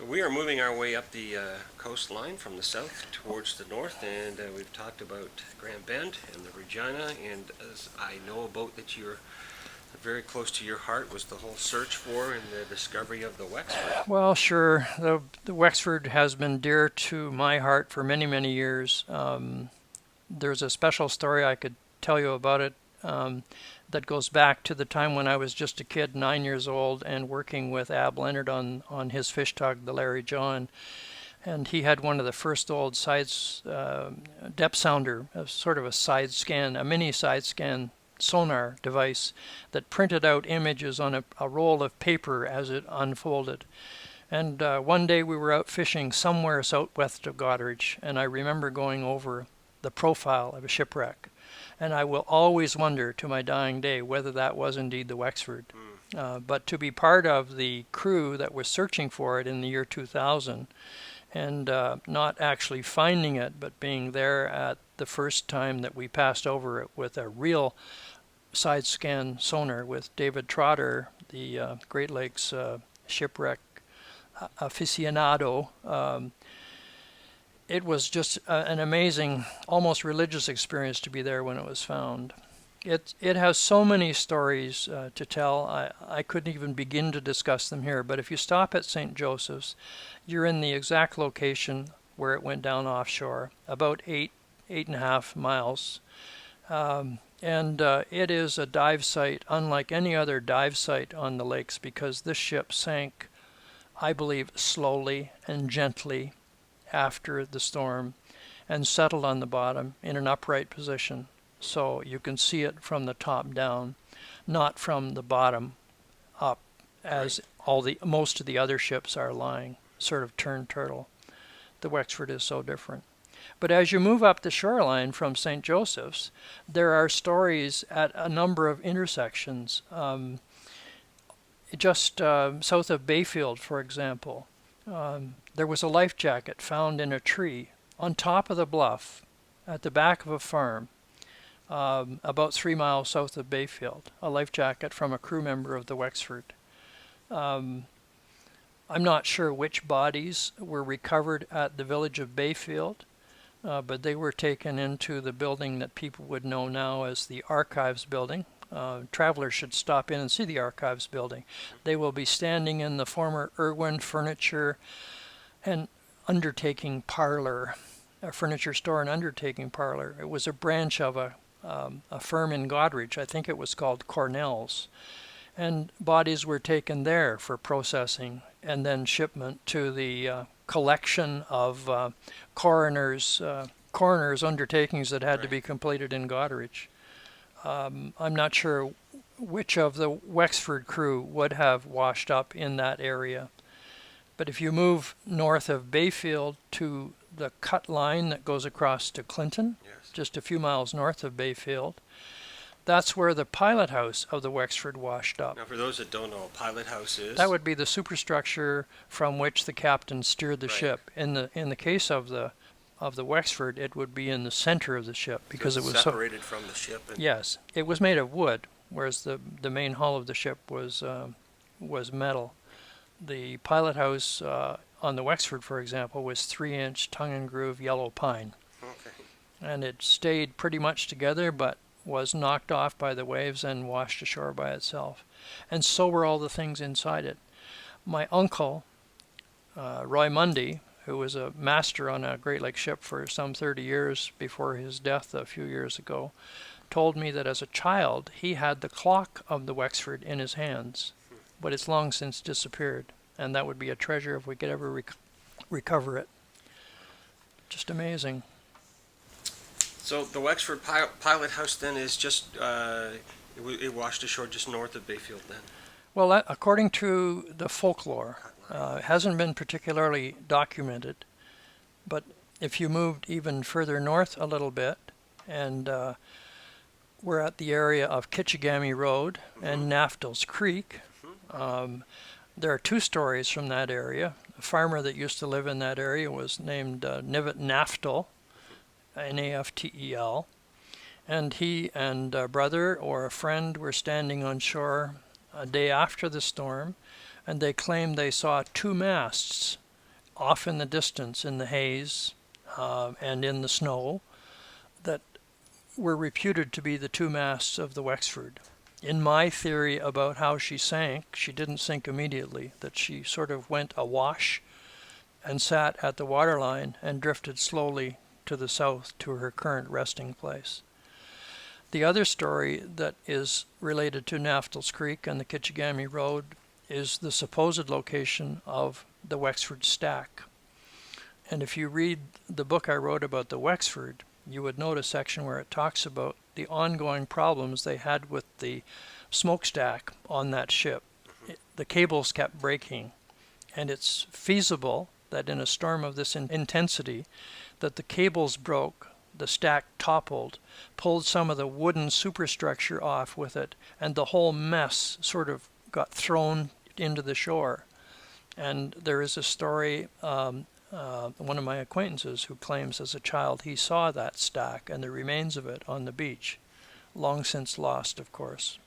So we are moving our way up the coastline from the south towards the north, and we've talked about Grand Bend and the Regina, and as I know about that you're very close to your heart was the whole search for and the discovery of the Wexford. Well, sure. The Wexford has been dear to my heart for many, many years. There's a special story I could tell you about it that goes back to the time when I was just a kid, 9 years old, and working with Ab Leonard on his fish tug, the Larry John. And he had one of the first old depth sounder, sort of a mini side scan sonar device that printed out images on a roll of paper as it unfolded. And one day we were out fishing somewhere southwest of Goderich, and I remember going over the profile of a shipwreck. And I will always wonder to my dying day whether that was indeed the Wexford. But to be part of the crew that was searching for it in the year 2000 and not actually finding it, but being there at the first time that we passed over it with a real side scan sonar with David Trotter, the Great Lakes shipwreck aficionado. It was just an amazing, almost religious experience to be there when it was found. It has so many stories to tell. I couldn't even begin to discuss them here, but if you stop at St. Joseph's, you're in the exact location where it went down offshore, about 8.5 miles. And it is a dive site unlike any other dive site on the lakes because this ship sank, I believe, slowly and gently after the storm and settled on the bottom in an upright position. So you can see it from the top down, not from the bottom up as most of the other ships are lying, sort of turned turtle. The Wexford is so different. But as you move up the shoreline from St. Joseph's, there are stories at a number of intersections. Just south of Bayfield, for example, there was a life jacket found in a tree on top of the bluff at the back of a farm about 3 miles south of Bayfield, a life jacket from a crew member of the Wexford. I'm not sure which bodies were recovered at the village of Bayfield, but they were taken into the building that people would know now as the Archives Building. Travelers should stop in and see the Archives Building. They will be standing in the former Irwin Furniture and Undertaking Parlor, a furniture store and undertaking parlor. It was a branch of a firm in Goderich. I think it was called Cornell's. And bodies were taken there for processing and then shipment to the collection of coroners' undertakings that had to be completed in Goderich. I'm not sure which of the Wexford crew would have washed up in that area. But if you move north of Bayfield to the cut line that goes across to Clinton, Yes. just a few miles north of Bayfield, that's where the pilot house of the Wexford washed up. Now, for those that don't know, pilot house is That would be the superstructure from which the captain steered the Right. ship. In the case of the Wexford, it would be in the center of the ship because so it was separated from the ship. And yes, it was made of wood, whereas the main hull of the ship was metal. The pilot house on the Wexford, for example, was 3-inch tongue and groove yellow pine, Okay. and it stayed pretty much together, but was knocked off by the waves and washed ashore by itself. And so were all the things inside it. My uncle, Roy Mundy, who was a master on a Great Lakes ship for some 30 years before his death a few years ago, told me that as a child he had the clock of the Wexford in his hands, but it's long since disappeared, and that would be a treasure if we could ever recover it. Just amazing. So the Wexford pilot house then is just it washed ashore just north of Bayfield then. Well, according to the folklore, it hasn't been particularly documented, but if you moved even further north a little bit, and we're at the area of Kitchigami Road and Naftal's Creek, there are two stories from that area. A farmer that used to live in that area was named Nivet Naftel, Naftel, and he and a brother or a friend were standing on shore a day after the storm, and they claimed they saw two masts off in the distance in the haze and in the snow that were reputed to be the two masts of the Wexford. In my theory about how she sank, she didn't sink immediately, that she sort of went awash and sat at the waterline and drifted slowly to the south to her current resting place. The other story that is related to Naftal's Creek and the Kitchigami Road is the supposed location of the Wexford Stack. And if you read the book I wrote about the Wexford, you would note a section where it talks about the ongoing problems they had with the smokestack on that ship. The cables kept breaking, and it's feasible that in a storm of this intensity that the cables broke, the stack toppled, pulled some of the wooden superstructure off with it, and the whole mess sort of got thrown into the shore. And there is a story, one of my acquaintances who claims as a child he saw that stack and the remains of it on the beach, long since lost, of course.